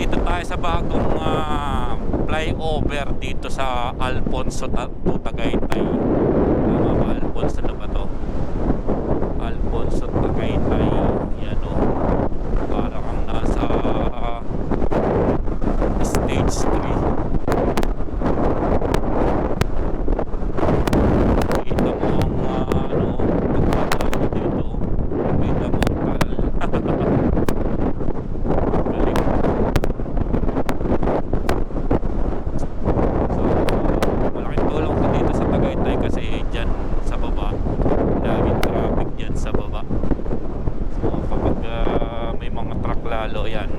Dito tayo sa bagong flyover dito sa Alfonso to Tagaytay. Tama ba? Alfonso na ba to? Alfonso Tagaytay. Yan o. Parang ang nasa stage 3. Kita mo ang pagkatao dito. Kita mo ang kal. Malaking tulong ko dito sa Tagaytay kasi dyan sa baba, daming traffic dyan sa baba. So kapag may mga truck lalo yan,